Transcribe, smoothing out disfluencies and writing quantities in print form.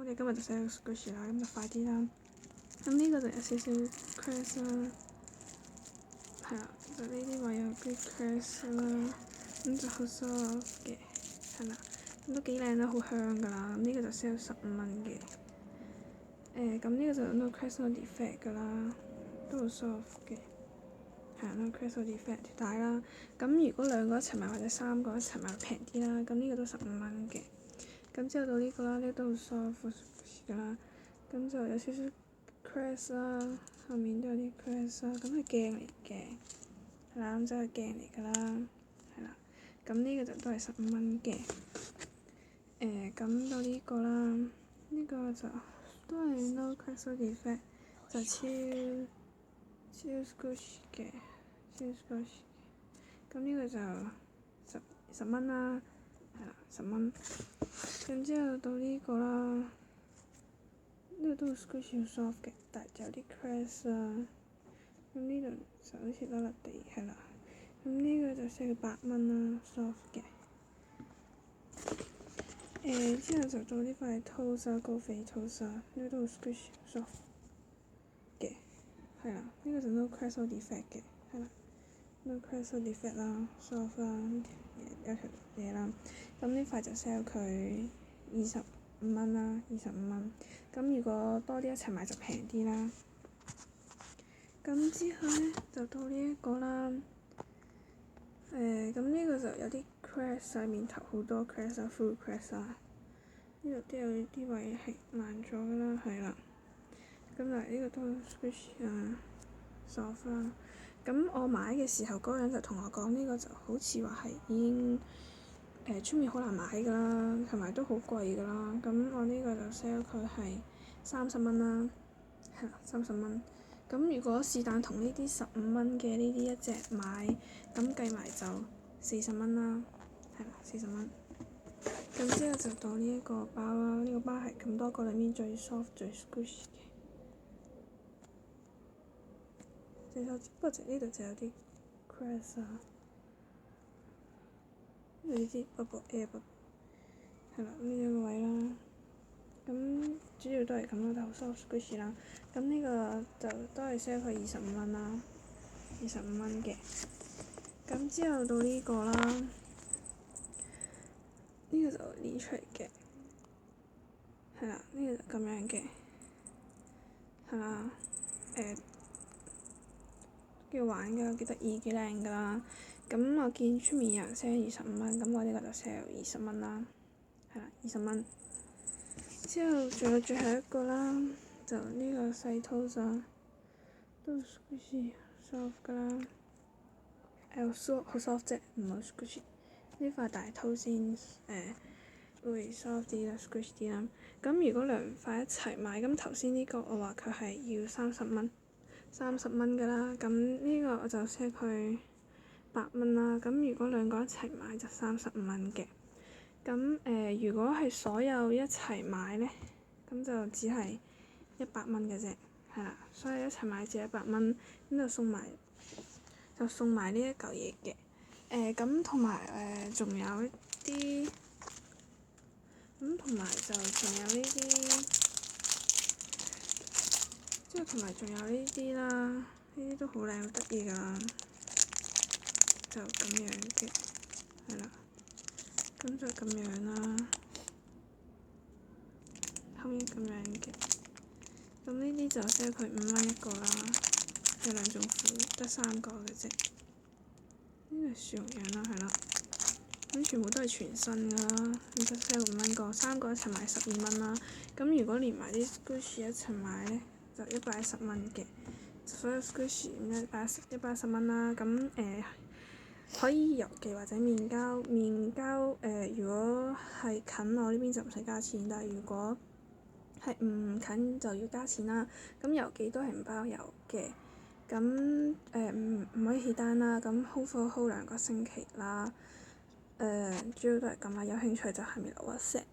我哋今日就寫到 Squishy 啦，咁就快啲啦。咁呢個就有少少 crash 啦，係啦，就呢啲位有啲 crash 啦，咁就好 soft 嘅，係啦，咁都幾靚啦，好香㗎啦。咁呢個就 sell 15蚊嘅。咁呢個就 no crash no defect 㗎啦，都好 soft 嘅。係 no crash no defect 條帶啦。咁如果兩個一齊買或者三個一齊買平啲啦，咁呢個都15蚊嘅。咁之後到呢個啦，呢個都好 soft 㗎啦。咁就有少少 crash 啦，後面都有啲 crash 啦。咁係鏡嚟嘅，係啦，咁就係鏡嚟㗎啦，係啦。咁呢個就都係15蚊嘅。咁到呢個啦，呢個就都係 no crash no defect，就超 squishy 嘅，超 squishy。咁呢個就10蚊啦，係啦，10蚊。咁之後到呢個啦，呢個都好 squishy 好 soft 嘅，但係就有啲 crash 啦。咁呢度就好似甩甩地，係啦。咁呢個就需要8蚊啦 ，soft 嘅。之後就到呢塊 toast 高肥 toast，呢個都好 squishy soft 嘅，係啦。呢個就 no crash no defect 嘅，係啦。no crash no defect 啦 ，soft 啦，有條嘢啦。咁呢塊就 sell 佢25蚊啦，25蚊。咁如果多啲一齊買就平啲啦。咁之後咧就到呢一個啦。咁呢個就有啲 crash 啊，面頭好多 crash 啊 ，full crash 啊。呢度都有啲位係爛咗㗎啦，係啦。咁但係呢個都 squishy 啊 ，soft 啦。咁我買嘅時候，嗰個人就同我講，呢個就好似話係已經出面好難買㗎啦，同埋都好貴㗎啦。咁我呢個就 sell 佢係30蚊啦，係啦，30蚊。咁如果是但同呢啲15蚊嘅呢啲一隻買，咁計埋就40蚊啦，係啦，40蚊。咁之後就到呢一個包啦，呢個包係咁多個裡面最 soft 最 squishy 嘅。不過呢度就有啲 crash 啊，呢啲 bubble air bubble，係啦，呢一個位啦。咁主要都係咁啦，都好 soft squishy 啦。咁呢個就都係 sell 佢25蚊啦，25蚊嘅。咁之後到呢個啦，呢個就連出嚟嘅，係啦，呢個就咁樣嘅，係啦，幾好玩㗎，幾得意幾靚㗎啦。咁我見出面有人 sell 25蚊，咁我呢個就 sell 20蚊啦，係啦，20蚊。之後仲有最後一個啦，就呢個細 toast 啊，都 squishy soft 㗎啦，好 soft 啫，唔好 squishy。呢塊大 toast 先會 soft 啲啦 ，squishy 啲啦。咁如果兩塊一齊買，咁頭先呢個我話佢係要30蚊㗎啦，咁呢個我就 sell 佢8蚊啦。咁如果兩個一齊買就35蚊嘅。咁如果係所有一齊買咧，咁就只係100蚊嘅啫，係啦。所以一齊買只100蚊，咁就送埋呢一嚿嘢嘅。咁同埋仲有一啲，咁同埋就仲有呢啲，之後同埋仲有呢啲啦，呢啲都好靚好得意㗎，就咁樣嘅，係啦。咁就咁樣啦，後面咁樣嘅。咁呢啲就 sell 佢5蚊一個啦，有兩種款，得3個嘅啫。呢個樹熊樣啦，係啦。咁全部都係全新㗎啦，咁就 sell 5蚊個，3個一齊買12蚊啦。咁如果連埋啲 squishy 一齊買咧，就110蚊嘅。所有 squishy 110蚊啦。咁可以郵寄或者面交，如果係近我呢邊就唔使加錢，但係如果係唔近就要加錢啦。咁郵寄都係唔包郵嘅。咁唔可以起單啦。咁 hold 貨 hold 2個星期啦。主要都係咁啦。有興趣就下面留WhatsApp。